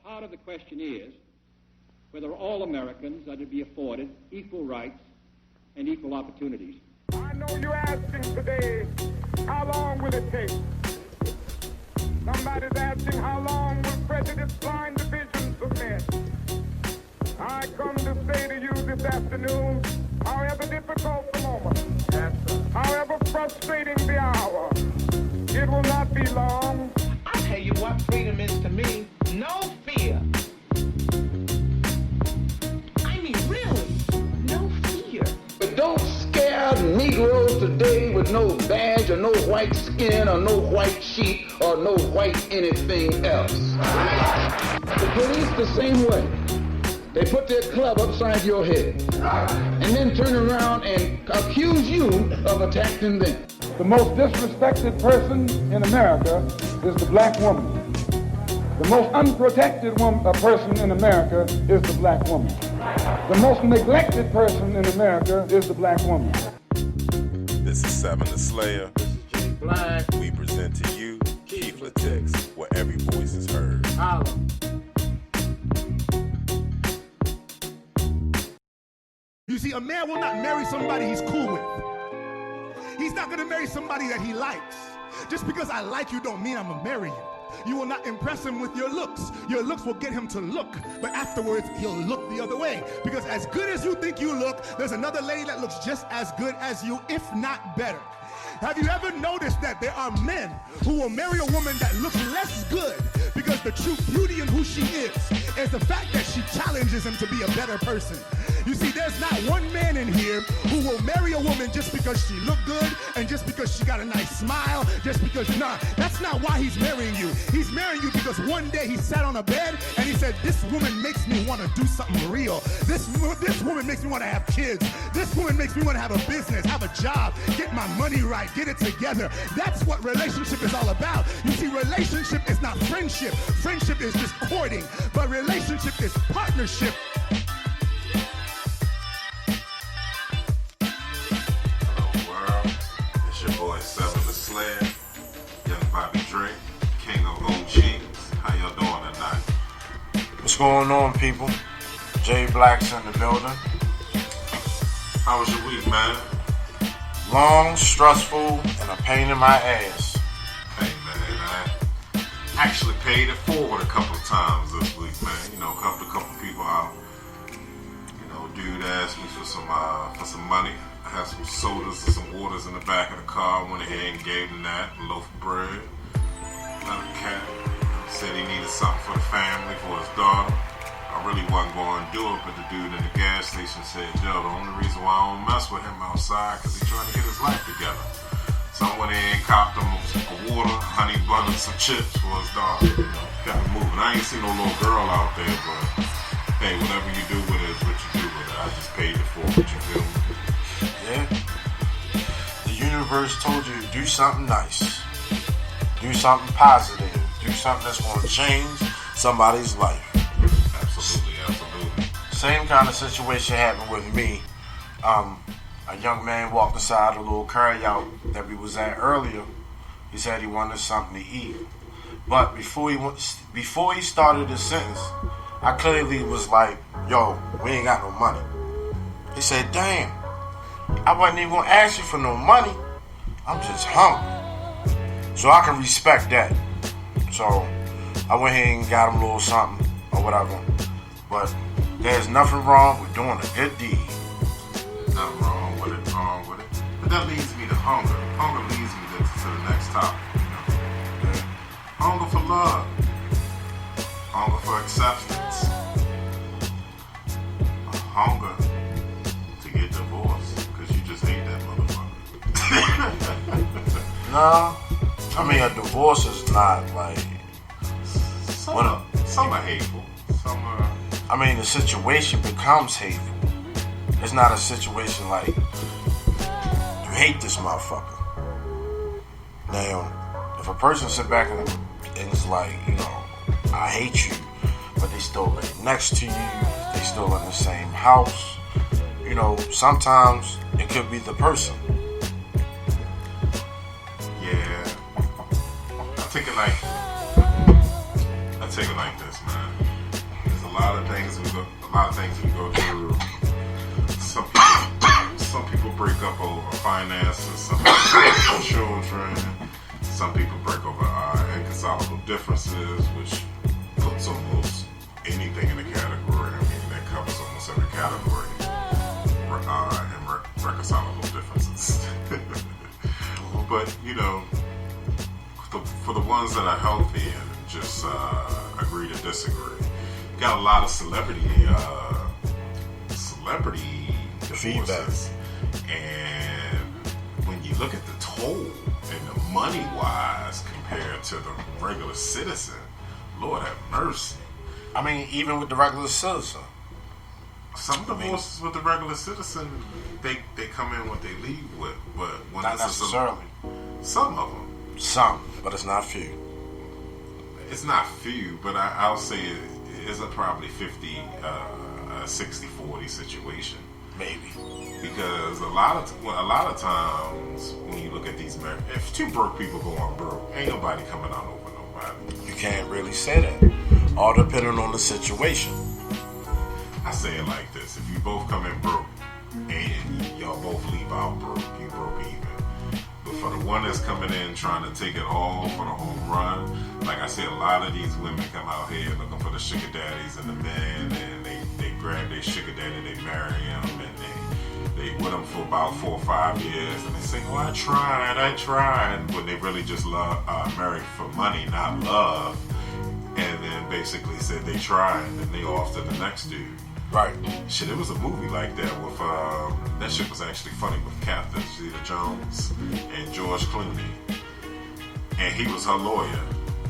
heart of the question is whether all Americans are to be afforded equal rights and equal opportunities. I know you're asking today, how long will it take? Somebody's asking, how long will prejudice blind the visions of men? I come to say to you this afternoon, however difficult the moment, however frustrating the hour, it will not be long. I'll tell you what freedom is to me. No fear. I mean, really, no fear. But don't scare Negroes today with no badge or no white skin or no white sheet or no white anything else. The police the same way. They put their club upside your head and then turn around and accuse you of attacking them. The most disrespected person in America is the black woman. The most unprotected person in America is the black woman. The most neglected person in America is the black woman. This is Seven the Slayer. This is Jay Black. We present to you Keith Latex, where every voice is heard. Holla. You see, a man will not marry somebody he's cool with. He's not going to marry somebody that he likes. Just because I like you don't mean I'm going to marry you. You will not impress him with your looks. Your looks will get him to look, but afterwards he'll look the other way. Because as good as you think you look, there's another lady that looks just as good as you, if not better. Have you ever noticed that there are men who will marry a woman that looks less good because the true beauty in who she is the fact that she challenges him to be a better person? You see, there's not one man in here who will marry a woman just because she looked good and just because she got a nice smile, just because, that's not why he's marrying you. He's marrying you because one day he sat on a bed and he said, this woman makes me want to do something real. This woman makes me want to have kids. This woman makes me want to have a business, have a job, get my money right, get it together. That's what relationship is all about. You see, relationship is not friendship. Friendship is just courting, but relationship is partnership. Seven the Slayer, Young Bobby Drake, King of OGs. How y'all doing tonight? What's going on, people? Jay Black's in the building. How was your week, man? Long, stressful, and a pain in my ass. Hey, man, I actually paid it forward a couple of times this week, man. You know, helped a couple people out. You know, dude asked me for some money. I had some sodas and some waters in the back of the car. I went ahead and gave him that, a loaf of bread. Another cat said he needed something for the family, for his daughter. I really wasn't going to do it, but the dude in the gas station said, Joe, the only reason why I don't mess with him outside because he's trying to get his life together. So I went in and copped him some water, honey bun, and some chips for his daughter. You know, got it moving. I ain't seen no little girl out there, but hey, whatever you do with it is what you do with it. I just paid it for what you feel me. Yeah. The universe told you to do something nice. Do something positive. Do something that's going to change somebody's life. Absolutely, absolutely. Same kind of situation happened with me. A young man walked inside a little carryout that we was at earlier. He said he wanted something to eat. But before he started his sentence, I clearly was like, yo, we ain't got no money. He said, damn, I wasn't even going to ask you for no money. I'm just hungry. So I can respect that. So I went ahead and got him a little something or whatever. But there's nothing wrong with doing a good deed. Nothing wrong with it, But that leads me to hunger. Hunger leads me to the next topic. You know? Hunger for love. Hunger for acceptance. A hunger to get divorced because you just hate that motherfucker. No, I mean a divorce is not like. Some are hateful. Some are. I mean, the situation becomes hateful. It's not a situation like you hate this motherfucker. Now, if a person sit back and is like, you know, I hate you, but they still live next to you, they still in the same house, you know, sometimes it could be the person. Yeah. I take it like this, man. lot of things we go through. Some people break up over finances. Some people break up over children. Some people break over inconsolable differences, which puts almost anything in the category. I mean, that covers almost every category. Irreconcilable differences. But, you know, for the ones that are healthy and just agree to disagree, got a lot of celebrity divorces. And when you look at the toll and the money-wise compared to the regular citizen, Lord have mercy. I mean, even with the regular citizen. Some divorces with the regular citizen, they come in what they leave with, but when not necessarily. Some of them. Some, but it's not few. It's not few, but I'll say it is a probably 50, 60-40 situation. Maybe. Because a lot of times when you look at these marriages, if two broke people going broke, ain't nobody coming out over nobody. You can't really say that. All depending on the situation. I say it like this: if you both come in broke and y'all both leave out broke, you broke even. But for the one that's coming in trying to take it all for the home run, like I say, a lot of these women come out here looking for the sugar daddies and the men, and they grab their sugar daddy, they marry him, and they with him for about 4 or 5 years, and they say, "Oh, I tried," but they really just married for money, not love, and then basically said they tried, and then they off to the next dude. Right. Shit, it was a movie like that with, that shit was actually funny with Catherine Zeta-Jones and George Clooney. And he was her lawyer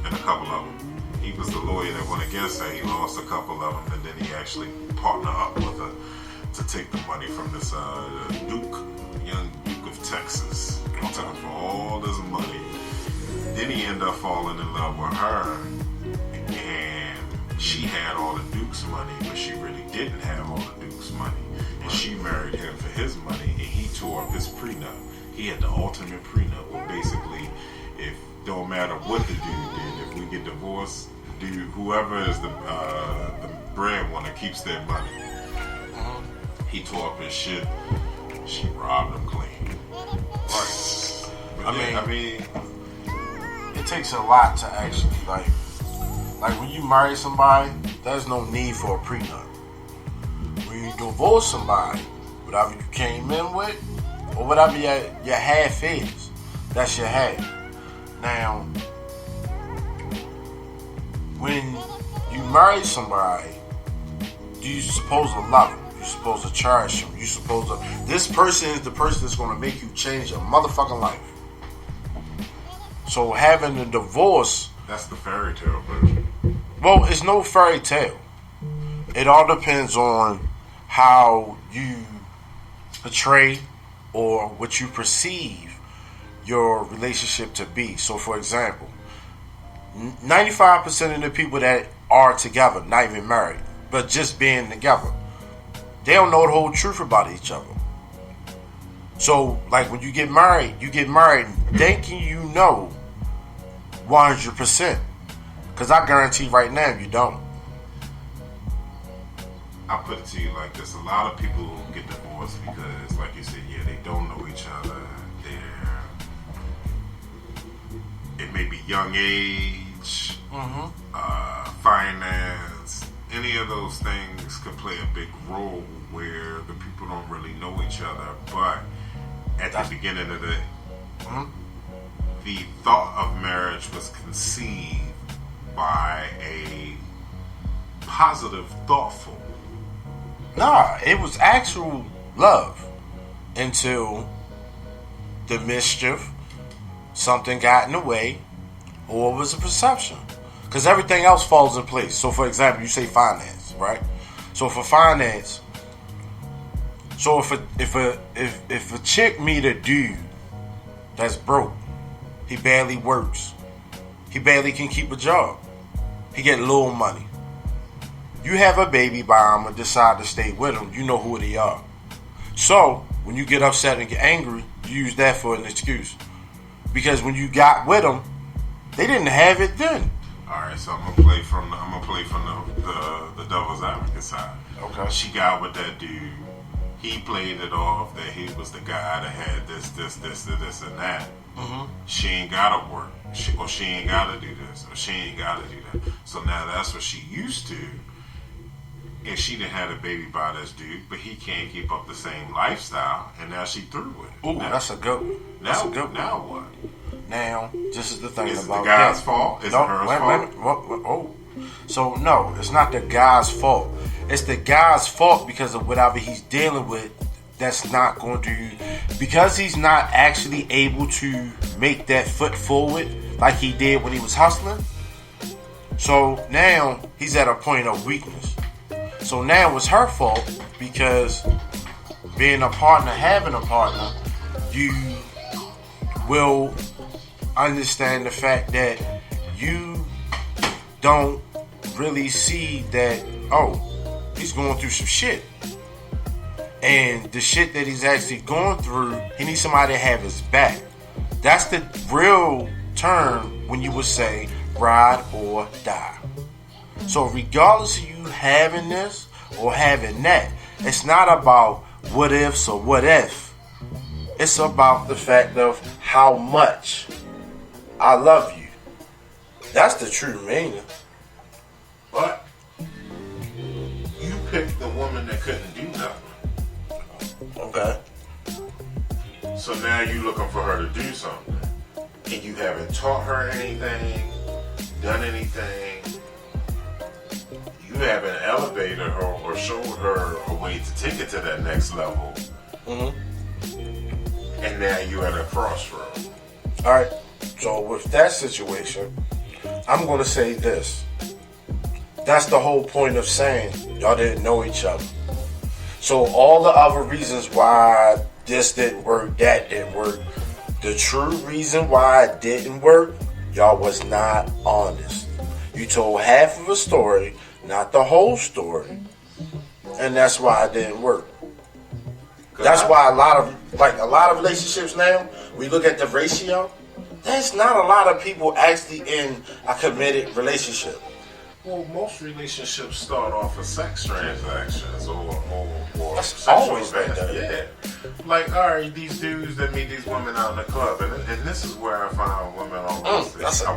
in a couple of them. He was the lawyer that went against her. He lost a couple of them, and then he actually partnered up with her to take the money from this young Duke of Texas. He took him for all his money. Then he ended up falling in love with her, and she had all the Duke's money, but she really didn't have all the Duke's money. And she married him for his money, and he tore up his prenup. He had the ultimate prenup, where basically, if don't matter what the dude did, if we get divorced, whoever is the breadwinner keeps their money. He tore up his shit. She robbed him clean. Right. I mean, it takes a lot to actually like when you marry somebody, there's no need for a prenup. When you divorce somebody, whatever you came in with, or whatever your half is, that's your half. Now, when you marry somebody, you're supposed to love them. You're supposed to cherish them. You're supposed to. This person is the person that's going to make you change your motherfucking life. So having a divorce. That's the fairy tale version. Well, it's no fairy tale. It all depends on how you portray or what you perceive your relationship to be. So, for example, 95% of the people that are together, not even married, but just being together, they don't know the whole truth about each other. So, like when you get married thinking you know 100%. Because I guarantee right now you don't. I'll put it to you like this. A lot of people get divorced because, like you said, they don't know each other. It may be young age, finance, any of those things could play a big role where the people don't really know each other. But at the beginning of the thought of marriage was conceived by a positive, thoughtful. Nah, it was actual love until the mischief, something got in the way, or it was a perception. Because everything else falls in place. So, for example, you say finance, right? So, for finance, so if a chick meet a dude that's broke, he barely works, he barely can keep a job, he get little money. You have a baby by him and decide to stay with him, you know who they are. So, when you get upset and get angry, you use that for an excuse. Because when you got with them, they didn't have it then. All right, so I'm gonna play from the devil's advocate side. Okay. She got with that dude. He played it off that he was the guy that had this, and that. Mm-hmm. She ain't gotta work. She ain't gotta do this, or she ain't gotta do that. So now that's what she used to. And she done had a baby by this dude, but he can't keep up the same lifestyle, and now she through with it. Ooh, now, that's a good one. That's a good one. Now what? Now, this is the thing Is it about the guy's that. fault? Is No, it her wait, fault? wait, oh. So, no, it's not the guy's fault. It's the guy's fault because of whatever he's dealing with that's not going to... Because he's not actually able to make that foot forward like he did when he was hustling. So, now, he's at a point of weakness. So, now it's her fault because being a partner, having a partner, you will understand the fact that you don't really see that, oh, he's going through some shit. And the shit that he's actually going through, he needs somebody to have his back. That's the real term when you would say ride or die. So regardless of you having this or having that, it's not about what ifs or what if. It's about the fact of how much I love you. That's the true meaning. But you picked the woman that couldn't do nothing. Okay. So now you looking for her to do something. And you haven't taught her anything, done anything. You haven't elevated her or showed her a way to take it to that next level. Mm-hmm. And now you're at a crossroad. Alright. So with that situation, I'm going to say this. That's the whole point of saying y'all didn't know each other. So all the other reasons why this didn't work, that didn't work, the true reason why it didn't work, y'all was not honest. You told half of a story, not the whole story. And that's why it didn't work. That's why a lot of relationships now, we look at the ratio, there's not a lot of people actually in a committed relationship. Well, most relationships start off as sex transactions or That's sexual always like events. that. Yeah. Like, all right, these dudes that meet these women out in the club, and this is where I find women always. That's a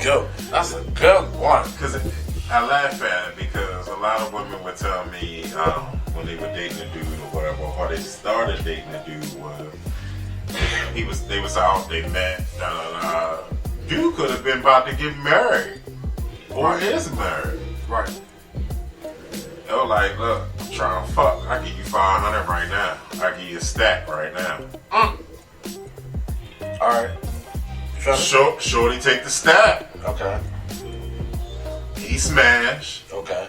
good one. Because I laugh at it because a lot of women would tell me when they were dating a dude or whatever, or they started dating a dude was they was out, they met, dude could have been about to get married or is married. Right. They were like, look, I'm trying to fuck. I give you 500 right now. I give you a stack right now. Alright. Shorty take the stack. Okay. He smash. Okay.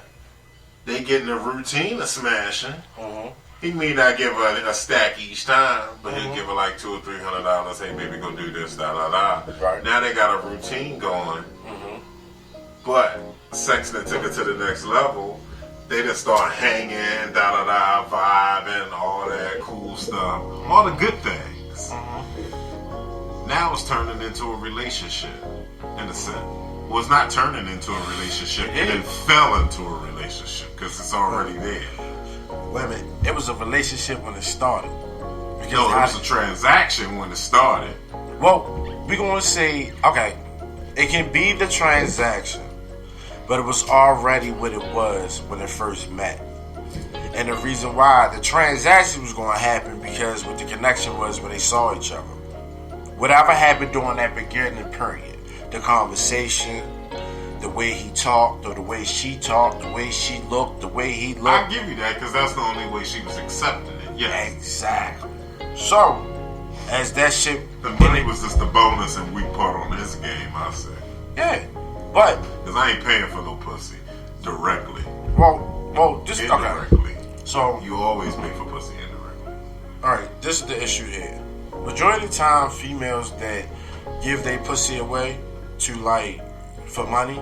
They get in a routine of smashing. Mm-hmm. He may not give her a stack each time, but he'll give her like $200 or $300. Hey, baby, go do this, da da da. Right. Now they got a routine going. Mm-hmm. But sex that took it to the next level. They just start hanging, da da da, vibing, all that cool stuff, all the good things. Mm-hmm. Now it's turning into a relationship, in a sense. Well, it's not turning into a relationship. It then fell into a relationship because it's already there. Wait a minute. It was a relationship when it started. Because No, it was a transaction when it started. Well, we're going to say, okay, it can be the transaction, but it was already what it was when it first met. And the reason why the transaction was going to happen because what the connection was when they saw each other. Whatever happened during that beginning period, the conversation, the way he talked, or the way she talked, the way she looked, the way he looked. I'll give you that because that's the only way she was accepting it. Yes. Exactly. So, as that shit... The money was just the bonus and weak part on his game, I say. Yeah, but... Because I ain't paying for no pussy directly. Well, just... Indirectly. Okay. So... You always pay for pussy indirectly. Alright, this is the issue here. Majority of the time, females that give their pussy away to, like, for money,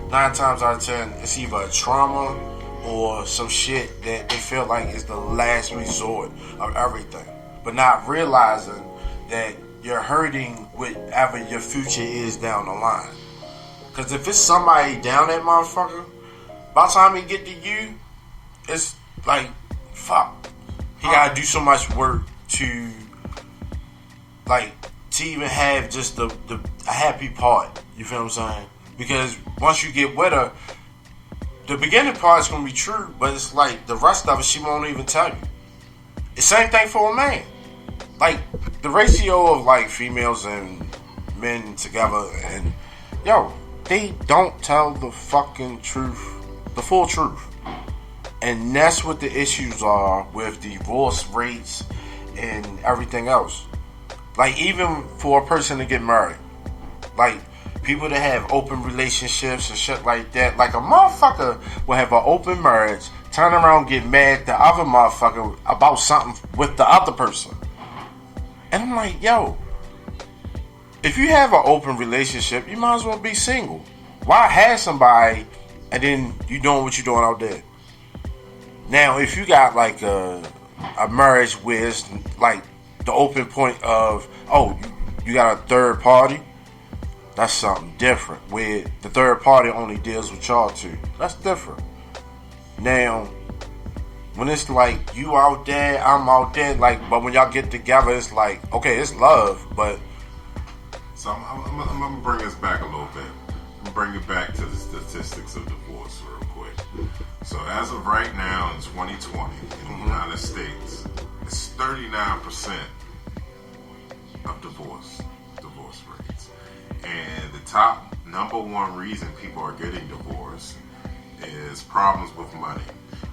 9 times out of 10, it's either a trauma or some shit that they feel like is the last resort of everything. But not realizing that you're hurting whatever your future is down the line. Because if it's somebody down that motherfucker, by the time he get to you, it's like, fuck. He gotta do so much work to, like, to even have just the a happy part. You feel what I'm saying? Because once you get with her, the beginning part is gonna be true, but it's like the rest of it she won't even tell you. The same thing for a man. Like the ratio of like females and men together, and yo, they don't tell the fucking truth, the full truth. And that's what the issues are with divorce rates and everything else. Like even for a person to get married, like people that have open relationships and shit like that, like a motherfucker will have an open marriage, turn around, get mad at the other motherfucker about something with the other person. And I'm like, yo, if you have an open relationship, you might as well be single. Why have somebody and then you doing what you doing out there? Now, if you got like a marriage where it's like the open point of, oh, you got a third party, that's something different. Where the third party only deals with y'all two, that's different. Now, when it's like you out there, I'm out there, like, but when y'all get together, it's like, okay, it's love, but. So I'm gonna bring us back a little bit. I'm gonna bring it back to the statistics of divorce real quick. So as of right now in 2020 in the United States, it's 39% of divorce rates. And the top number one reason people are getting divorced is problems with money.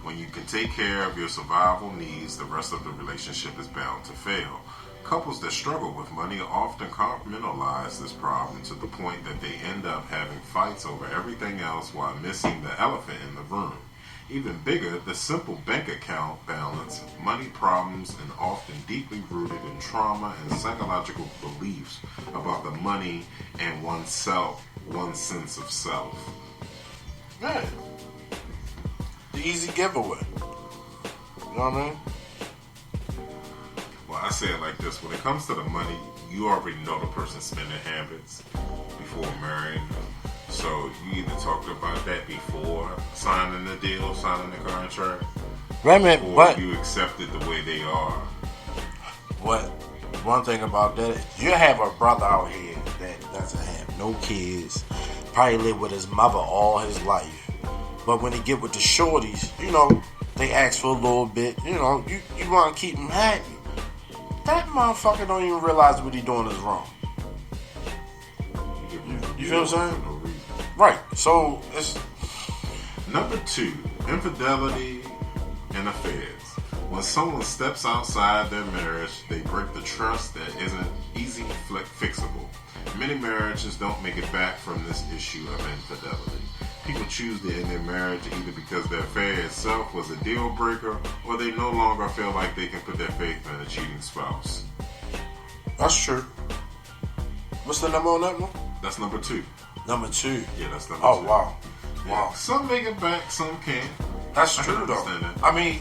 When you can take care of your survival needs, the rest of the relationship is bound to fail. Couples that struggle with money often compartmentalize this problem to the point that they end up having fights over everything else while missing the elephant in the room. Even bigger, the simple bank account balance, money problems, and often deeply rooted in trauma and psychological beliefs about the money and oneself, one's sense of self. Man, the easy giveaway. You know what I mean? Well, I say it like this. When it comes to the money, you already know the person's spending habits before marrying. So you either talked about that before signing the deal, signing the contract, Wait a minute, or but you accept it the way they are. what? One thing about that, you have a brother out here that doesn't have no kids, probably live with his mother all his life. But when he get with the shorties, you know, they ask for a little bit. You know, you want to keep him happy. That motherfucker don't even realize what he doing is wrong. You feel what I'm saying? No reason. Right. So it's Number 2, infidelity and affairs. When someone steps outside their marriage, they break the trust that isn't easy fixable. Many marriages don't make it back from this issue of infidelity. People choose to end their marriage either because their affair itself was a deal breaker, or they no longer feel like they can put their faith in a cheating spouse. that's true. What's the number on that one? That's number 2. Number 2. Yeah, that's number 2. Oh wow. Yeah. Wow. Some make it back, some can't. That's I can true though. understand that. I mean,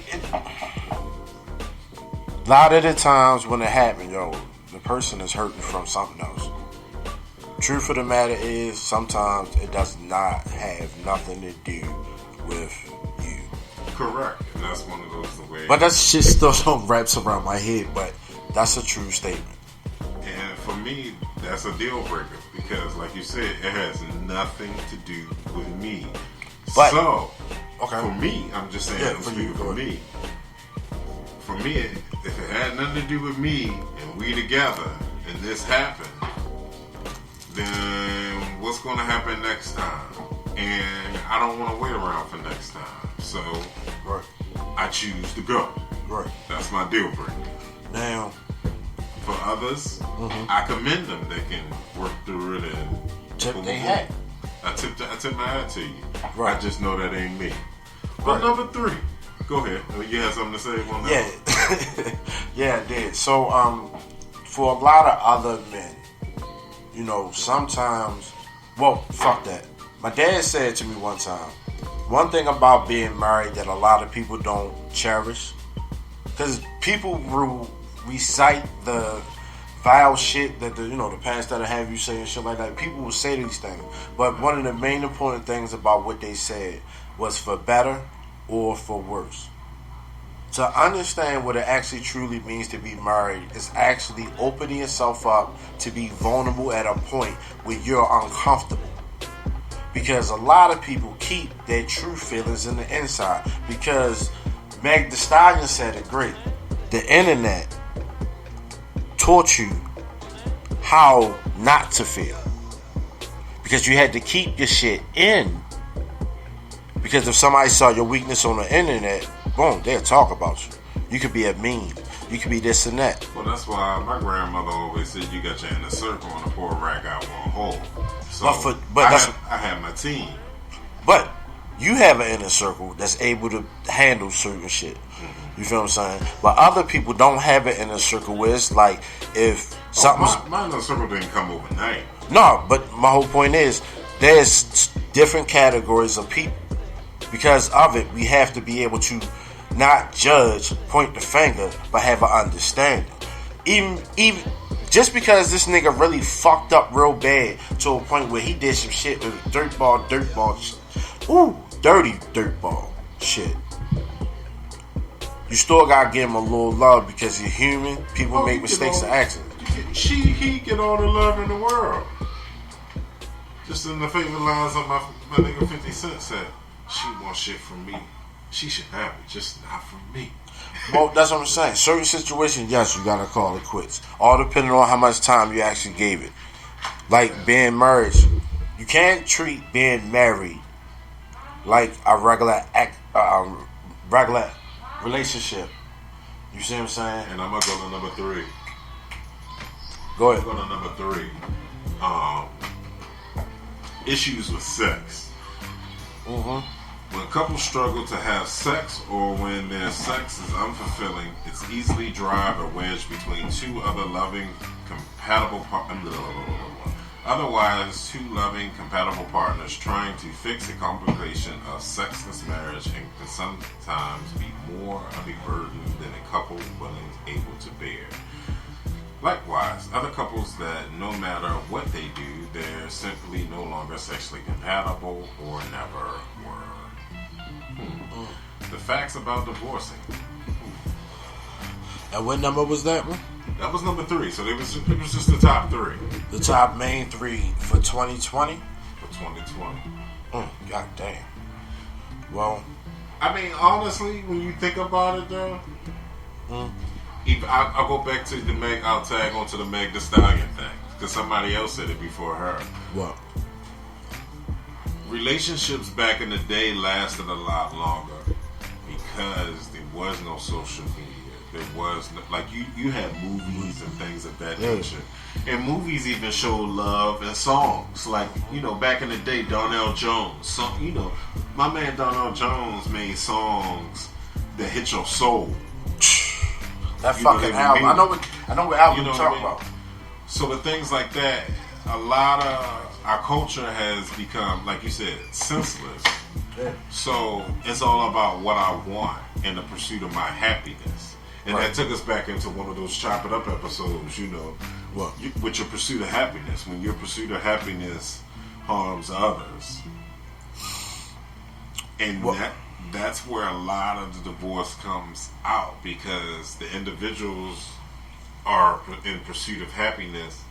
a lot of the times when it happens, yo, the person is hurting from something else. Truth of the matter is, sometimes it does not have nothing to do with you. Correct. And that's one of those the way. But that shit still don't wraps around my head. But that's a true statement. And for me, that's a deal breaker because, like you said, it has nothing to do with me. But- so, Okay. for me, I'm just saying, Yeah, I'm for speaking you, for go me. For me, if it had nothing to do with me and we together and this happened, then what's going to happen next time? And I don't want to wait around for next time. So, Right. I choose to go. Right. That's my deal breaker. Now, For others, I commend them. They can work through it and tip boom, they boom, hat. boom. I tip my hat to you. Right. I just know that ain't me. But Right. number 3, go ahead. You had something to say on that? Yeah. Yeah, I did. So, for a lot of other men, you know, sometimes, well, fuck that. My dad said to me one time, one thing about being married that a lot of people don't cherish, because people recite the foul shit that the past that have you saying shit like that. People will say these things, but one of the main important things about what they said was for better or for worse. To understand what it actually truly means to be married is actually opening yourself up to be vulnerable at a point where you're uncomfortable. Because a lot of people keep their true feelings in the inside. Because Meg Thee Stallion said it great. The internet taught you how not to feel. Because you had to keep your shit in. Because if somebody saw your weakness on the internet, boom, they'll talk about you. You could be a meme. You could be this and that. Well, that's why my grandmother always said you got your inner circle and a poor rag out one hole. So I have my team. But you have an inner circle that's able to handle certain shit. You feel what I'm saying? But other people don't have an inner circle where it's like if something's... My inner circle didn't come overnight. No, but my whole point is there's different categories of people. Because of it, we have to be able to not judge, point the finger, but have an understanding. Even just because this nigga really fucked up real bad to a point where he did some shit with dirtball shit. Ooh, dirty dirtball shit. You still gotta give him a little love because you're human. People make mistakes and accidents. He get all the love in the world. Just in the favorite lines of my nigga 50 Cent said, she wants shit from me. She should have it, just not from me. Well, that's what I'm saying. Certain situations, yes, you gotta call it quits. All depending on how much time you actually gave it. Like being married, you can't treat being married like a regular relationship. You see what I'm saying? And I'm gonna go to number 3. Go ahead. I'm going to number 3. Issues with sex. When couples struggle to have sex or when their sex is unfulfilling, it's easily drive a wedge between two other loving, compatible otherwise two loving, compatible partners trying to fix a complication of sexless marriage and can sometimes be more of a burden than a couple willing able to bear. Likewise, other couples that no matter what they do, they're simply no longer sexually compatible or never were. The facts about divorcing. And what number was that one? That was number 3. So it was just the top 3. The top main 3 for 2020? For 2020. God damn. Well, I mean, honestly, when you think about it, though, I'll go back to the Meg. I'll tag onto the Meg Thee Stallion thing because somebody else said it before her. What? Relationships back in the day lasted a lot longer because there was no social media. There was no, like you had movies and things of that nature, and movies even showed love and songs. Like back in the day, Darnell Jones. My man Darnell Jones made songs that hit your soul. That fucking album. I know what album you're talking about. So with things like that, a lot of our culture has become, like you said, senseless. Yeah. So it's all about what I want in the pursuit of my happiness. And that took us back into one of those Chop It Up episodes, What? With your pursuit of happiness. When your pursuit of happiness harms others. And that's where a lot of the divorce comes out because the individuals are in pursuit of happiness,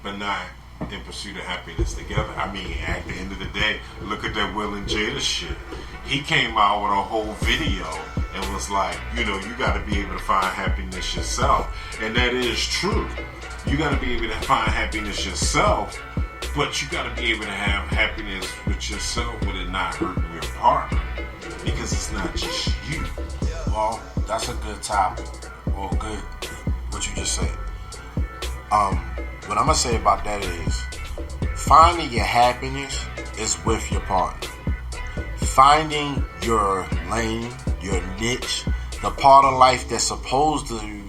but not in pursuit of happiness together. I mean, at the end of the day, look at that Will and Jada shit. He came out with a whole video and was like, you got to be able to find happiness yourself. And that is true. You got to be able to find happiness yourself, but you got to be able to have happiness with yourself with it not hurting your partner. Because it's not just you. Well, that's a good topic. Well, good. What you just said. What I'm going to say about that is finding your happiness is with your partner. Finding your lane, your niche, the part of life that's supposed to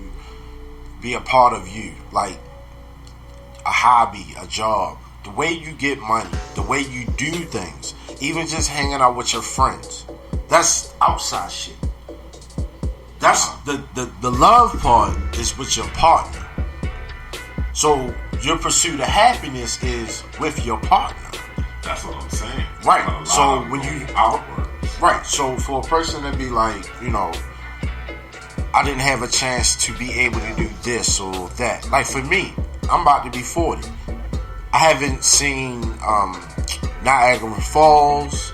be a part of you. Like a hobby, a job, the way you get money, the way you do things, even just hanging out with your friends. That's outside shit. That's the love part is with your partner. So your pursuit of happiness is with your partner. That's what I'm saying. Right. So when you outward. Right. So for a person to be like, I didn't have a chance to be able to do this or that. Like for me, I'm about to be 40. I haven't seen Niagara Falls,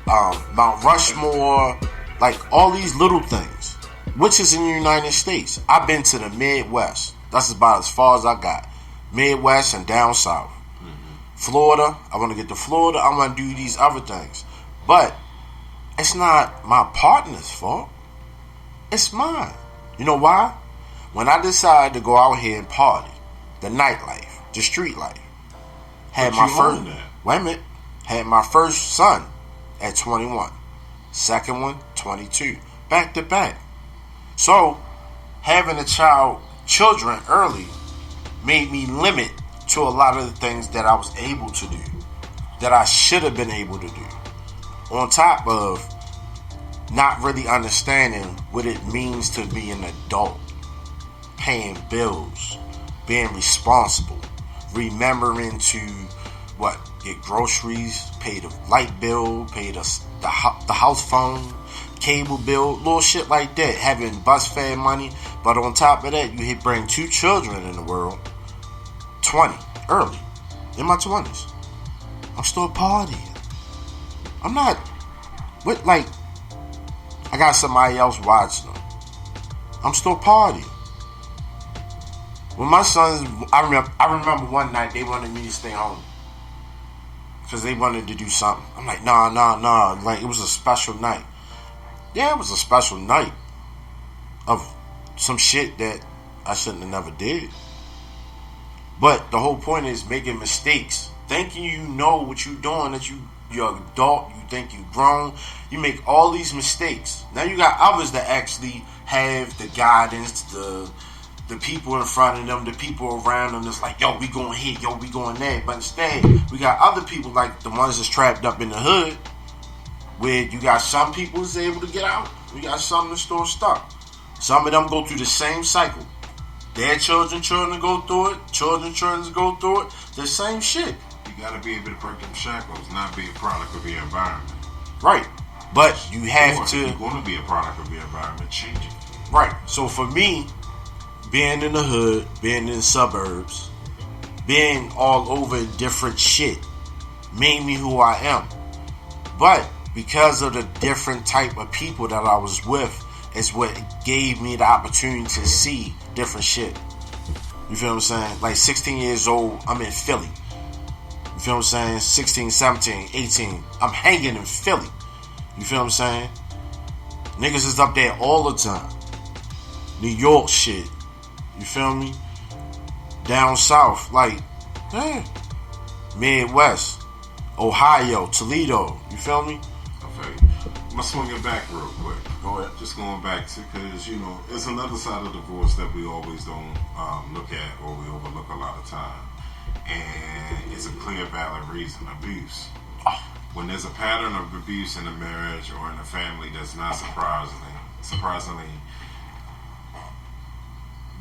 Mount Rushmore, like all these little things, which is in the United States. I've been to the Midwest. That's about as far as I got. Midwest and down south. Florida, I want to get to Florida. I want to do these other things. But it's not my partner's fault. It's mine. You know why? When I decided to go out here and party, the nightlife, the street life, had my first son at 21, second one 22, back to back. So having children early made me limit to a lot of the things that I was able to do, that I should have been able to do. On top of not really understanding what it means to be an adult, paying bills, being responsible, remembering to get groceries, pay the light bill, pay the house phone, cable bill, little shit like that, having bus fare money. But on top of that, you bring 2 children in the world, 20, early, in my 20s. I'm still partying. I'm not, I got somebody else watching them. I'm still partying. When my sons, I remember one night they wanted me to stay home because they wanted to do something. I'm like, nah. Like, it was a special night. Yeah, it was a special night of some shit that I shouldn't have never did. But the whole point is making mistakes, thinking you know what you're doing, that you're an adult, you think you're grown. You make all these mistakes. Now you got others that actually have the guidance, the people in front of them, the people around them that's like, yo, we going here, yo, we going there. But instead, we got other people like the ones that's trapped up in the hood, where you got some people that's able to get out, we got some that's still stuck. Some of them go through the same cycle. Their children go through it, children go through it, the same shit. You gotta be able to break them shackles, not be a product of the environment. Right. But you have to. You're going to be a product of the environment, change it. Right. So for me, being in the hood, being in the suburbs, being all over different shit, made me who I am. But because of the different type of people that I was with, is what gave me the opportunity to see different shit. You feel what I'm saying? Like 16 years old, I'm in Philly. You feel what I'm saying? 16, 17, 18, I'm hanging in Philly. You feel what I'm saying? Niggas is up there all the time. New York shit. You feel me? Down south, like, Midwest, Ohio, Toledo. You feel me? Okay. I'm gonna swing it back real quick. Go ahead. Just going back to, because, it's another side of divorce that we always don't look at, or we overlook a lot of time. And it's a clear, valid reason: abuse. When there's a pattern of abuse in a marriage or in a family, that's not surprisingly,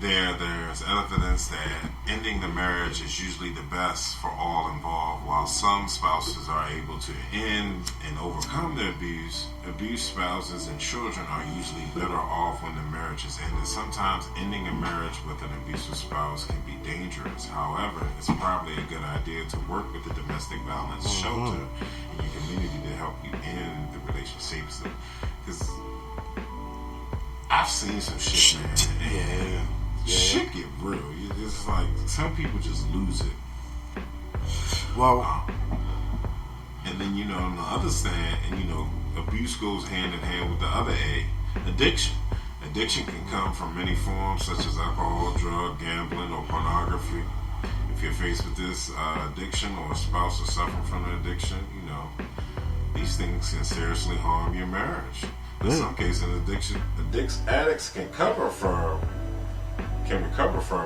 there's evidence that ending the marriage is usually the best for all involved. While some spouses are able to end and overcome the abuse, abused spouses and children are usually better off when the marriage is ended. Sometimes ending a marriage with an abusive spouse can be dangerous. However, it's probably a good idea to work with the domestic violence shelter in your community to help you end the relationship. Because I've seen some shit, man. Yeah. Shit get real. It's like some people just lose it. Well, and then on the other side, and abuse goes hand in hand with the other A, addiction. Addiction can come from many forms, such as alcohol, drug, gambling, or pornography. If you're faced with this addiction, or a spouse is suffering from an addiction, these things can seriously harm your marriage. In some cases, addicts can recover from,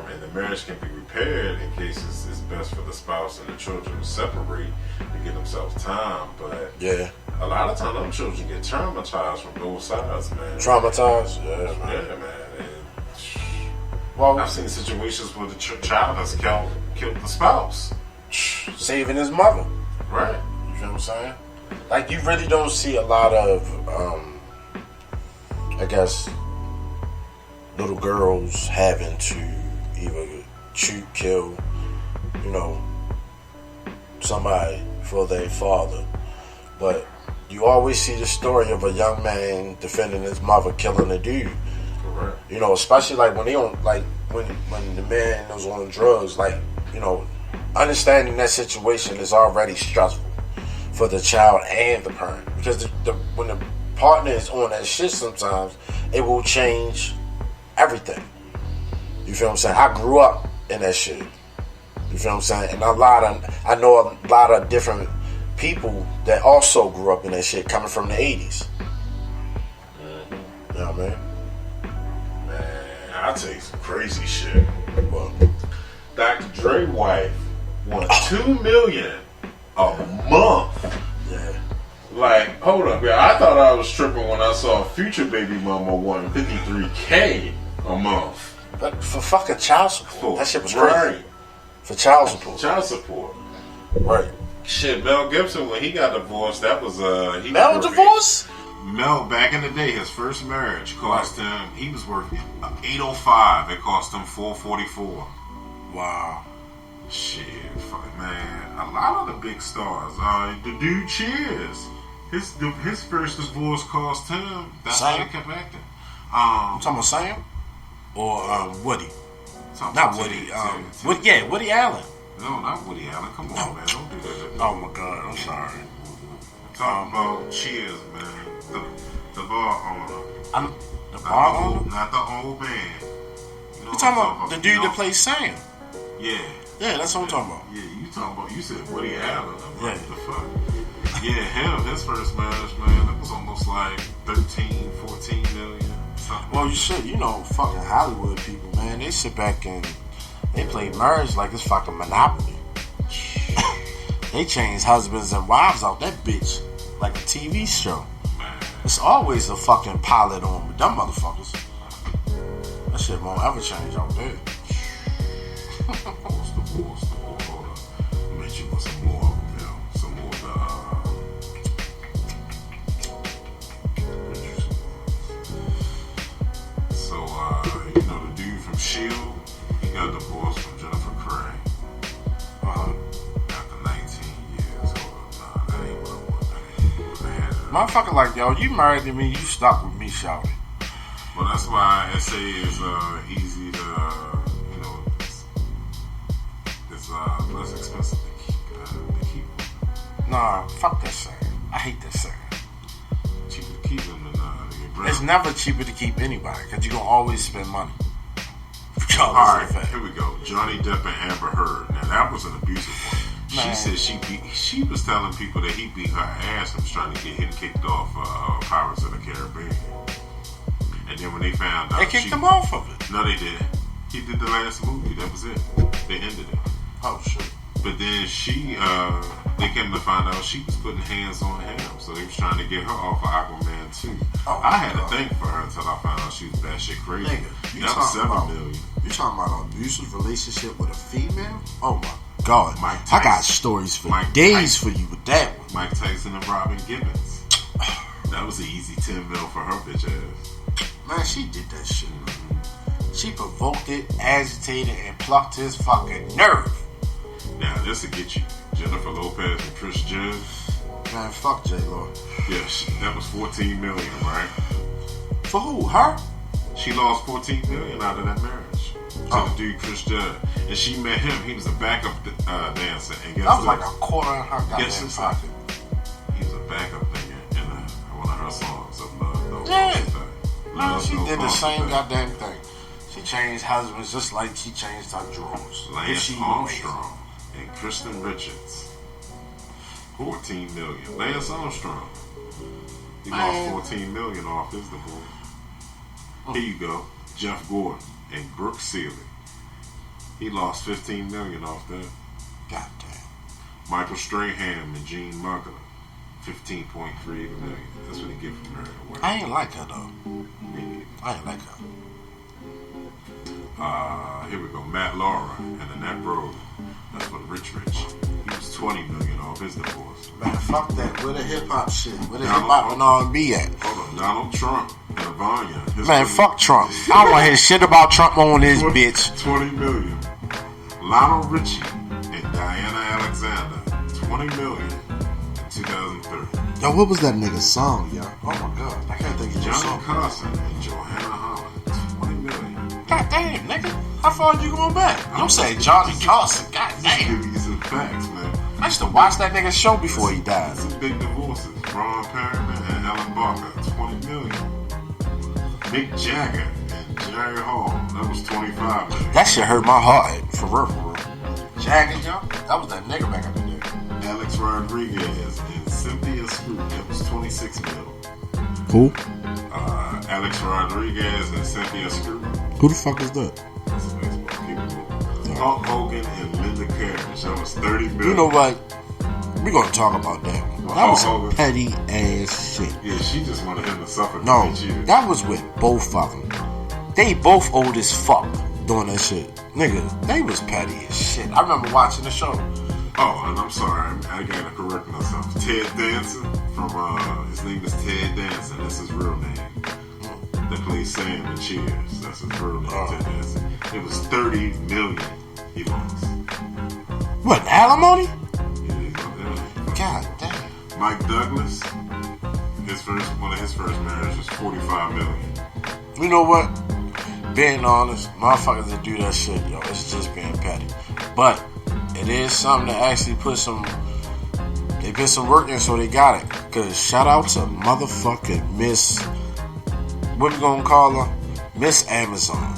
and the marriage can be repaired in cases it's best for the spouse and the children to separate and give themselves time. But a lot of times, them children get traumatized from both sides, man. Traumatized? Yeah, man. Yeah, man. Well, I've seen situations where the child has killed the spouse. Saving his mother. Right. You feel what I'm saying? Like, you really don't see a lot of, I guess, little girls having to either shoot, kill, you know, somebody for their father. But you always see the story of a young man defending his mother, killing a dude. Correct. You know, especially like when they on, like when the man was on drugs, like, you know, understanding that situation is already stressful for the child and the parent, because when the partner is on that shit, sometimes it will change everything. You feel what I'm saying? I grew up in that shit. You feel what I'm saying? And I know a lot of different people that also grew up in that shit, coming from the 80s. You know what I mean? Man, I'll tell you some crazy shit. Well, Dr. Dre's wife won $2 million a month. yeah. Like, hold up, yeah. I thought I was tripping when I saw Future Baby Mama won $53K a month. But for fucking child support. That shit was crazy. Right. For child support. Child support. Right. Shit, Mel Gibson, when he got divorced, that was Mel divorce? Mel, back in the day, his first marriage cost him, he was worth $805. It cost him $444. Wow. Shit, fuck, man. A lot of the big stars. The dude Cheers. His first divorce cost him. That's Sam? how he kept acting. I'm talking about Sam? Or Woody? Talking Not about Woody. Ted. Woody Allen. No, not Woody Allen. Come on, man. Don't do that. Oh my God, I'm sorry. Talking about Cheers, man. The bar owner. The bar owner? Not the old man. You know You talking about the dude that plays Sam? Yeah. Yeah, that's what I'm talking about. Yeah, you talking about, you said Woody Allen. I'm like, Yeah. the fuck? Yeah, him, his first marriage, man, it was almost like 13, 14 million. Something. Well, you should. You know, fucking Hollywood people, man, they sit back and they play marriage like it's fucking Monopoly. They change husbands and wives out that bitch like a TV show. Man. It's always a fucking pilot on with them motherfuckers. That shit won't ever change out there. What's the war? Hold on. Let me hit you with some more, you know, some more So, you know, the dude from S.H.I.E.L.D., he got divorced from Jennifer Craig. After 19 years. Hold on, nah, that ain't what I want. That ain't what I had. Motherfucker like, yo, you married to me, you stuck with me, shouty. Well, that's why SA is easy to, you know, it's less expensive to keep. Nah, fuck that saying. I hate that saying. Cheaper to keep them than to get bread. It's never cheaper to keep anybody, because you're going to always spend money. All right, here we go. Johnny Depp and Amber Heard. Now, that was an abusive one. Man. She said she was telling people that he beat her ass and was trying to get him kicked off Pirates of the Caribbean. And then when they found out, They kicked him off of it. No, they didn't. He did the last movie. That was it. They ended it. Oh, shit. But then they came to find out she was putting hands on him. So they was trying to get her off of Aquaman too. Oh, I had God. to think for her until I found out she was batshit crazy. Nigga, you That was talking about- $7 million. You talking about an abusive relationship with a female? Oh my God. Mike I got Tyson. stories for Mike days Tyson. for you with that one. Mike Tyson and Robin Gibbons. That was an easy 10 mil for her bitch ass. Man, she did that shit. She provoked it, agitated, and plucked his fucking nerve. Now this will get you. Jennifer Lopez and Chris Judge. Man, fuck J-Lo. Yeah, that was $14 million, right? For who? Her? She lost $14 million out of that marriage to the dude Chris Judd, and she met him. He was a backup dancer, and guess That was what? like a quarter in her goddamn Guess who's pocket. He was a backup singer in one of her songs of Love. Yeah. Thing. Man, she did the same Thing. goddamn thing. She changed husbands just like she changed her drawers. If Lance she Armstrong and Kristen Richards. $14 million. Lance Armstrong. He Man. lost $14 million off his divorce. Here you go. Jeff Gordon and Brooke Seeley. He lost $15 million off that. Goddamn. Michael Strahan and Gene Mugler. $15.3 million. That's what he get from her. I ain't like her though. Yeah. I ain't like her. Here we go. Matt Laura and Annette Brody. That's for the rich. He was $20 million off his divorce. Man, fuck that. Where the hip hop shit? Where the hip hop and R&B at? Hold on. Donald Trump and Ivania. Man, fuck Trump. I don't want to hear shit about Trump on this bitch. $20 million. Lionel Richie and Diana Alexander. $20 million in 2003. Yo, what was that nigga's song, yo? Oh my god, I can't think of your Johnny song. Carson and Johanna Holland. $20 million. God damn, nigga. How far are you going back? You say Johnny Carson. God Just damn. give you some facts, man. I used to watch that nigga's show before he died. Some big divorces. Ron Perriman and Ellen Barker. $20 million. Mick Jagger and Jerry Hall. That was $25 million. That shit hurt my heart. For real, for real. Jagger, yo? That was that nigga back in the day. Alex Rodriguez and Cynthia Scrooge. That was $26 million. Who? Alex Rodriguez and Cynthia Scrooge. Who the fuck is that? That's a baseball people. Hulk Hogan and Linda Carriage. That was $30 million. You know what? We're gonna talk about that one. That was some Hogan. petty ass shit. Yeah, she just wanted him to suffer. No, 8 years. that was with both of them. They both old as fuck doing that shit. Nigga, they was petty as shit. I remember watching the show. Oh, and I'm sorry, I gotta correct myself. Ted Danson from his name is Ted Danson. That's his real name. That plays Sam in Cheers. That's his real name, Ted Danson. It was $30 million he lost. What, alimony? Yeah, he lost that. God damn. Mike Douglas, one of his first marriages was $45 million. You know what? Being honest, motherfuckers that do that shit, yo, it's just being petty. But it is something to actually put some. They put some work in, so they got it. Cause shout out to motherfucking Miss. What we gonna call her? Miss Amazon.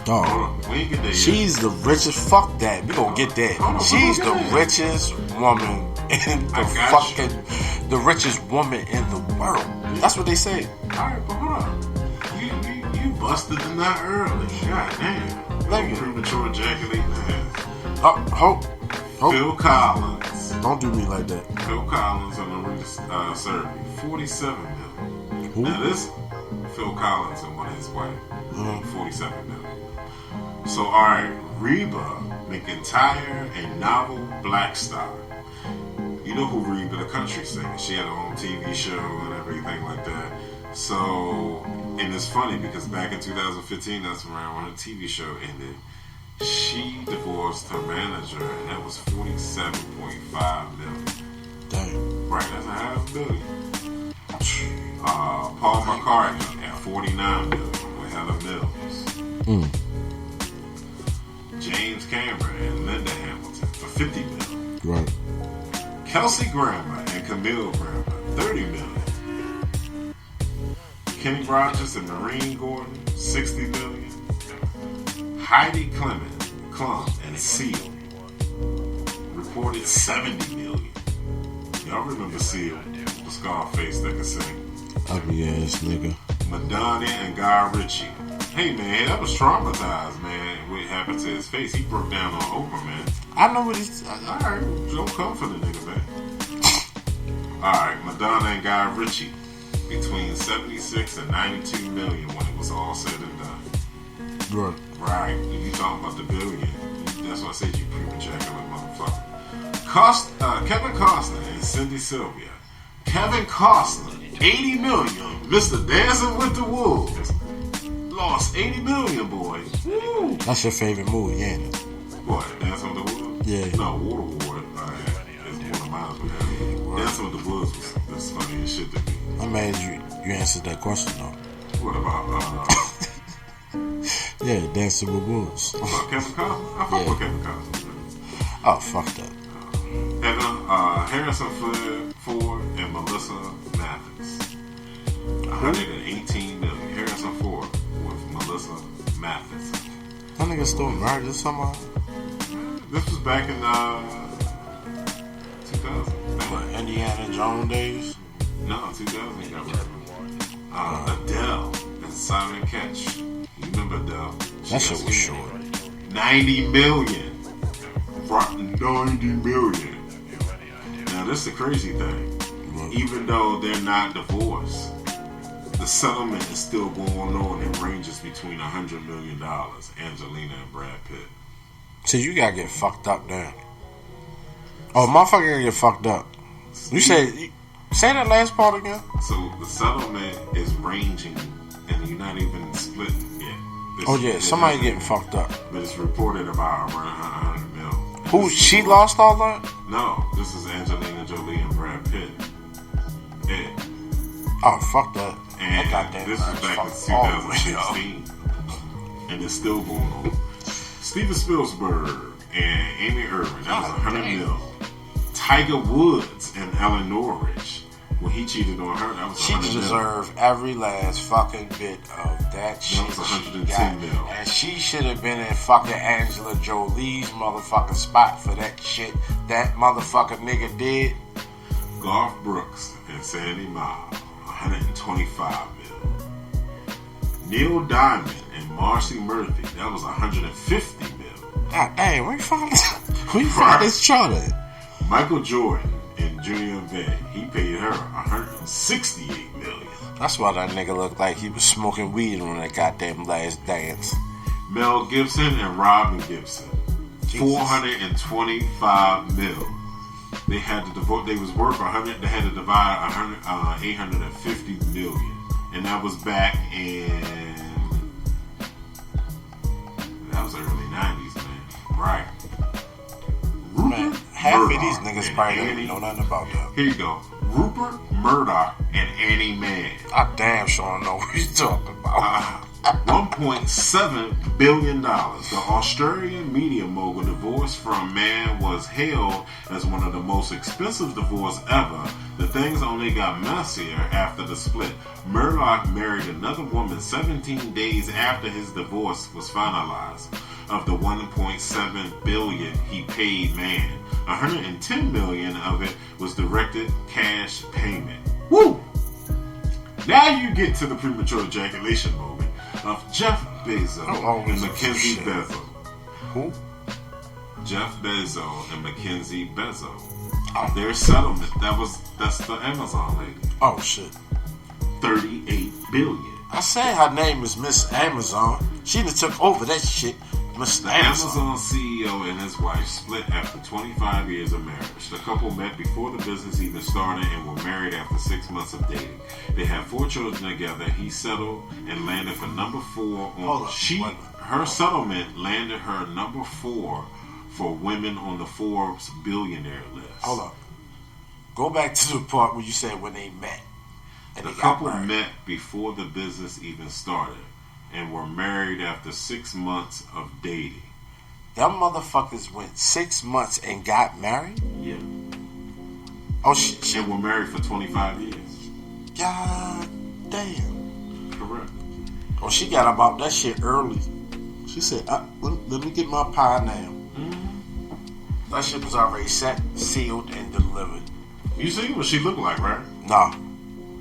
Dog. We ain't get there yet. She's the richest. Fuck that. We gonna get that. Hold on, She's hold the on. richest woman in the fucking. The richest woman in the world. That's what they say. Alright, but hold on. You busted the nut early. God damn. Thank you. Premature ejaculating ass. Hope. Phil Collins. Don't do me like that. Phil Collins and Marita Serby. $47 million. Who? Now this Phil Collins and one of his wife. $47 million. So alright, Reba McEntire, a novel black star. You know who Reba, the country singer. She had her own TV show and everything like that. So, and it's funny because back in 2015, that's around when her TV show ended. She divorced her manager, and that was $47.5 million. Damn. Right, that's $500 million. Paul McCartney at $49 million with Heather Mills. James Cameron and Linda Hamilton for $50 million. Right. Kelsey Grammer and Camille Grammer, $30 million. Kenny Rogers and Maureen Gordon, $60 million. Heidi Klum and Seal reported $70 million. Y'all remember Seal, the Scarface that could sing. Ugly ass nigga. Madonna and Guy Ritchie. Hey man, that was traumatized, man. What happened to his face? He broke down on Oprah, man. I know what he's. Alright, don't come for the nigga, man. Alright, Madonna and Guy Ritchie. Between 76 and 92 million when it was all said and done. Right. Right. You talking about the billion. That's why I said you pre-projecting like motherfucker. Kevin Costner and Cindy Sylvia. Kevin Costner, $80 million. Mr. Dancing with the Wolves. Lost $80 million, boy. Woo. That's your favorite movie, ain't it? What, Dancing with the Wolves? Yeah. No, Waterworld. It's one of mine. Dancing with the Wolves was funny as shit to me. I'm mad you answered that question though. What about Yeah, Dancing with Wolves. about Kevin Costner? I fuck with Kevin Costner. Oh, fuck that. Harrison Ford and Melissa Mathis. $118 million. Harrison Ford with Melissa Mathis. That nigga still married to somebody? This was back in 2000. What, Indiana Jones days? No, 2000 he got rid of him. Adele and Simon Ketch. You remember Adele? That shit was short. $90 million. $90 million. Now, this is the crazy thing. Even though they're not divorced, The settlement is still going on. It ranges between $100 million. Angelina and Brad Pitt. So you gotta get fucked up now. Oh, motherfucker gotta get fucked up. You say that last part again? So the settlement is ranging, and you're not even split yet. Somebody getting fucked up. But it's reported about around $100 million. Who? She lost all that? No, this is Angelina Jolie and Brad Pitt. Yeah. Oh, fuck that. And that this was back in 2016, and it's still going on. Steven Spielberg and Amy Irving, that was $100 million. Tiger Woods and Ellen Norridge, when he cheated on her, that was $100 million. She deserved every last fucking bit of that shit. That was $110 million. And she should have been in fucking Angela Jolie's motherfucking spot for that shit that motherfucking nigga did. Garth Brooks and Sandy Miles, $125 million. Neil Diamond and Marcy Murphy, that was $150 million. God damn, where you find this chart at? Michael Jordan and Junior Bay, he paid her $168 million. That's why that nigga looked like he was smoking weed on that goddamn Last Dance. Mel Gibson and Robin Gibson, $425 million. They had to devote. They was worth 100. They had to divide 850 million, and that was back in the early 90s, man. Right. Man, half of these niggas probably don't know nothing about that. Here you go. Rupert Murdoch and Annie Mann. I damn sure don't know what you're talking about. $1.7 billion. The Australian media mogul divorced from Mann was hailed as one of the most expensive divorces ever. The things only got messier after the split. Murdoch married another woman 17 days after his divorce was finalized. Of the $1.7 billion he paid Mann, $110 million of it was directed cash payment. Woo! Now you get to the premature ejaculation moment of Jeff Bezos and Mackenzie Bezos. Who? Jeff Bezos and Mackenzie Bezos. Their settlement, that's the Amazon lady. Oh shit. $38 billion. I said her name is Miss Amazon. She done took over that shit. The Amazon CEO and his wife split after 25 years of marriage. The couple met before the business even started and were married after 6 months of dating. They have 4 children together. He settled and landed for number 4 on her settlement landed her number 4 for women on the Forbes billionaire list. Hold on. Go back to the part where you said when they met. The couple met before the business even started and were married after 6 months of dating. Them motherfuckers went 6 months and got married? Yeah. Oh, shit. And were married for 25 years. God damn. Correct. Oh, she got about that shit early. She said, let me get my pie now. Mm-hmm. That shit was already set, sealed, and delivered. You see what she looked like, right? Nah.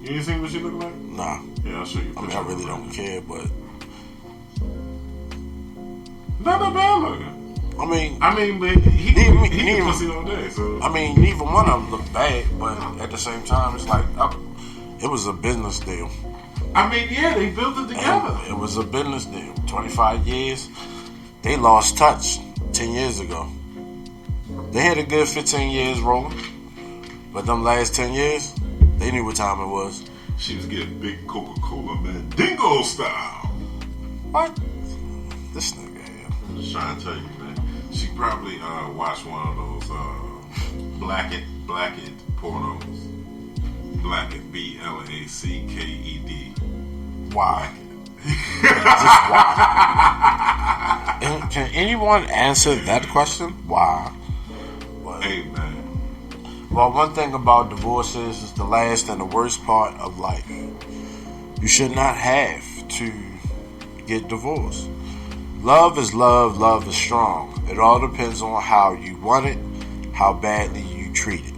You ain't seen what she looked like? Nah. Yeah, I'll show you. I mean, I really don't care, but... Not that bad looking. I mean, but he can pussy all day, so... I mean, neither one of them looked bad, but at the same time, it's like, it was a business deal. I mean, yeah, they built it together. And it was a business deal. 25 years. They lost touch 10 years ago. They had a good 15 years rolling, but them last 10 years, they knew what time it was. She was getting big Coca-Cola, man. Dingo style. What? This nigga here. I'm just trying to tell you, man. She probably watched one of those Blackett pornos. Blackett, B-L-A-C-K-E-D. Why? Just why? Can anyone answer that question? Why? But, hey, man. Well, one thing about divorce is the last and the worst part of life. You should not have to get divorced. Love is love. Love is strong. It all depends on how you want it, how badly you treat it.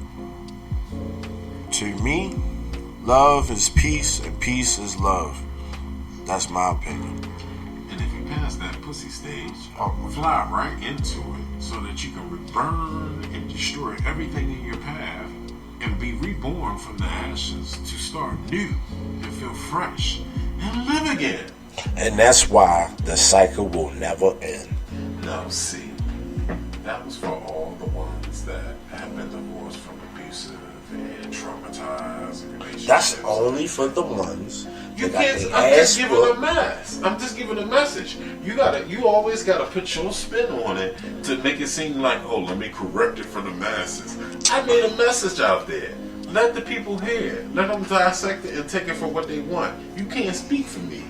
To me, love is peace and peace is love. That's my opinion. And if you pass that pussy stage, fly right into it so that you can burn and destroy everything in your path and be reborn from the ashes to start new and feel fresh and live again. And that's why the cycle will never end. Now, see, that was for all the ones that have been divorced from abusive and traumatized relationships. That's only for the ones. You can't. I'm just giving a mess. I'm just giving a message. You always gotta put your spin on it to make it seem like, oh, let me correct it for the masses. I made a message out there. Let the people hear. Let them dissect it and take it for what they want. You can't speak for me.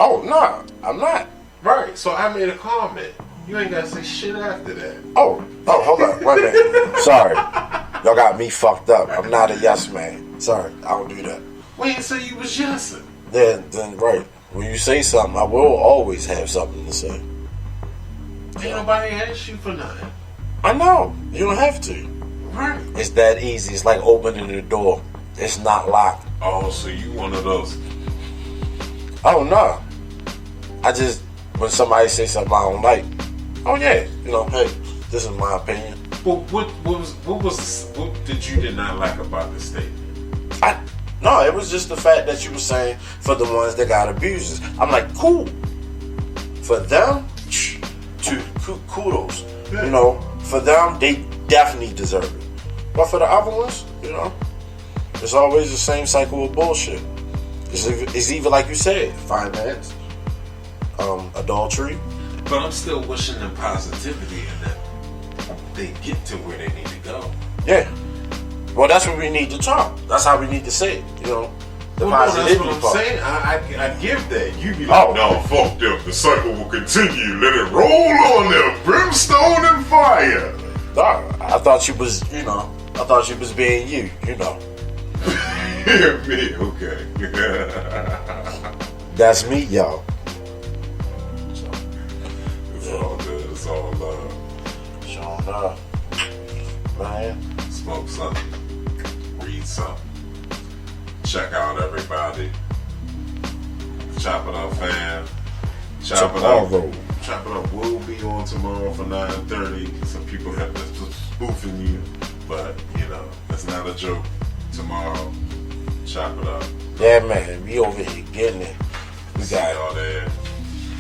Oh no, I'm not. Right. So I made a comment. You ain't gotta say shit after that. Oh, hold on, wait a minute. Sorry, y'all got me fucked up. I'm not a yes man. Sorry, I don't do that. Well, you say you was yesing. Then right. When you say something, I will always have something to say. Ain't nobody asked you for nothing. I know. You don't have to. Right. It's that easy. It's like opening the door. It's not locked. Oh, so you one of those. Oh no. I just, when somebody say something I don't like, oh yeah, hey, this is my opinion. But what did you not like about the statement? No, it was just the fact that you were saying for the ones that got abuses. I'm like, cool. For them, kudos. Yeah. For them, they definitely deserve it. But for the other ones, it's always the same cycle of bullshit. It's either like you said, finance, adultery. But I'm still wishing them positivity and that they get to where they need to go. Yeah. Well, that's what we need to talk. That's how we need to say it, the Well, no, positivity that's what I'm part. saying. I give that. You be like, no, fuck them. The cycle will continue. Let it roll on them. Brimstone and fire. Nah, I thought you was, I thought you was being you, Yeah, me, okay. That's me, y'all. It's all good. It's all love. Showing up. Man. Smoke something. Read something. Check out everybody. Chop It Up fam. Chop It Up. Chop It Up will be on tomorrow for 9:30. Some people have been spoofing you, but that's not a joke. Tomorrow, Chop It Up. Yeah, man, we over here getting it. We See got y'all there.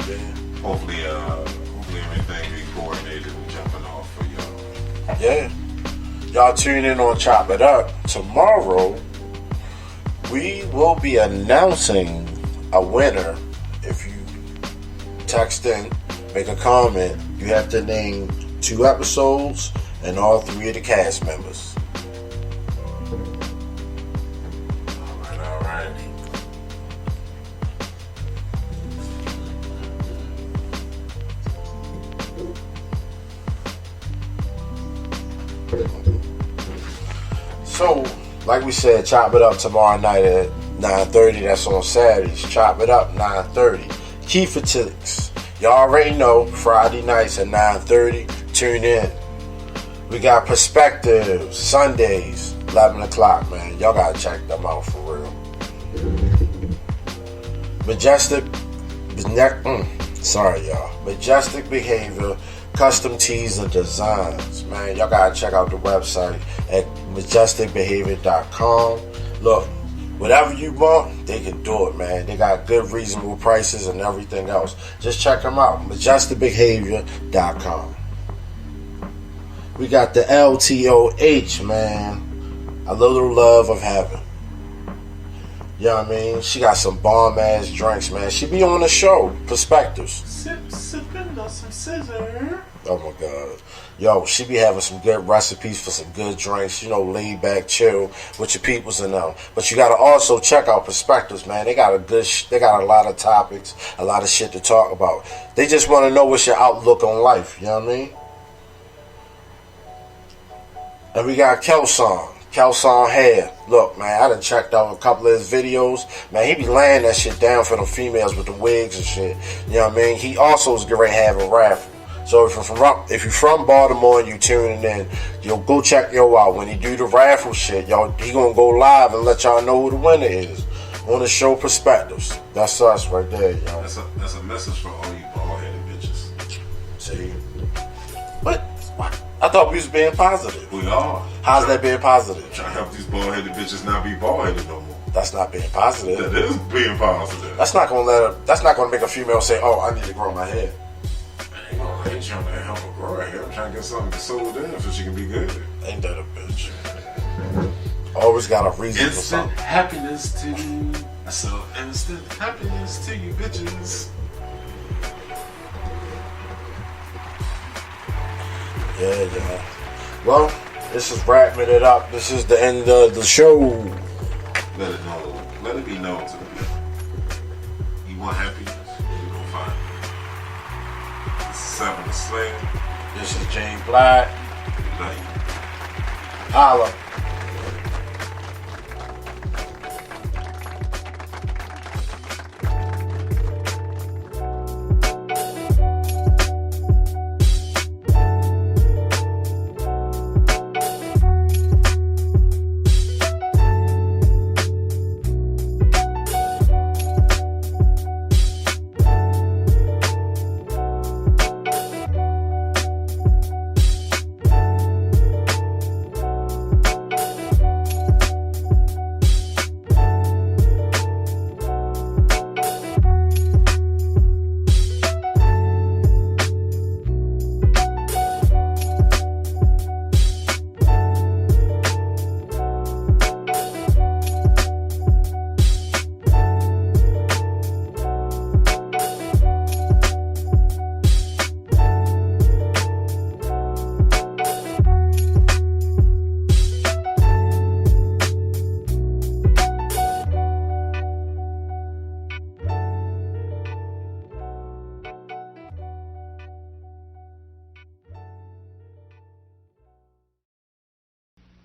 Yeah. Hopefully everything be coordinated and jumping off for y'all. Yeah. Y'all tune in on Chop It Up. Tomorrow, we will be announcing a winner. If you text in, make a comment, you have to name 2 episodes and all 3 of the cast members. All right. So, like we said, Chop It Up tomorrow night at 9:30. That's on Saturdays. Chop It Up 9:30. Kiefer Tix. Y'all already know, Friday nights at 9:30. Tune in. We got Perspectives Sundays, 11 o'clock, man. Y'all gotta check them out for real. Majestic Behavior, Custom Tees and Designs, man. Y'all gotta check out the website at majesticbehavior.com. Look, whatever you want, they can do it, man. They got good, reasonable prices and everything else. Just check them out, majesticbehavior.com. We got the LTOH, man. A Little Love of Heaven. You know what I mean? She got some bomb-ass drinks, man. She be on the show, Perspectives. Sipping on some scissor. Oh, my God. Yo, she be having some good recipes for some good drinks. Laid back, chill with your peoples and them. But you got to also check out Perspectives, man. They got they got a lot of topics, a lot of shit to talk about. They just want to know what's your outlook on life. You know what I mean? And we got Kelson Hair. Look, man, I done checked out a couple of his videos. Man, he be laying that shit down for them females with the wigs and shit. You know what I mean? He also is going to have a raffle. So if you're from Baltimore and you tuning in, go check out. When he do the raffle shit, he gonna go live and let y'all know who the winner is on the show Perspectives. That's us right there, y'all. That's a message for all you bald-headed bitches. See? What? I thought we was being positive. We are. How's that being positive? Trying to help these bald-headed bitches not be bald-headed no more. That's not being positive. That is being positive. That's not gonna make a female say, "Oh, I need to grow my hair." I ain't gonna hate you on that help her grow her hair. I'm trying to get something sold in so she can be good. Ain't that a bitch? Always got a reason for Instant something. happiness to you. So instant happiness to you, bitches. Yeah. Well, this is wrapping it up. This is the end of the show. Let it know. Let it be known to them. You want happiness? You're gonna find it. This is Seven the Slayer. This is James Black. Good night. Holla.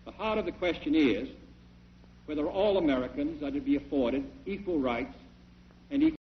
The heart of the question is whether all Americans are to be afforded equal rights and equal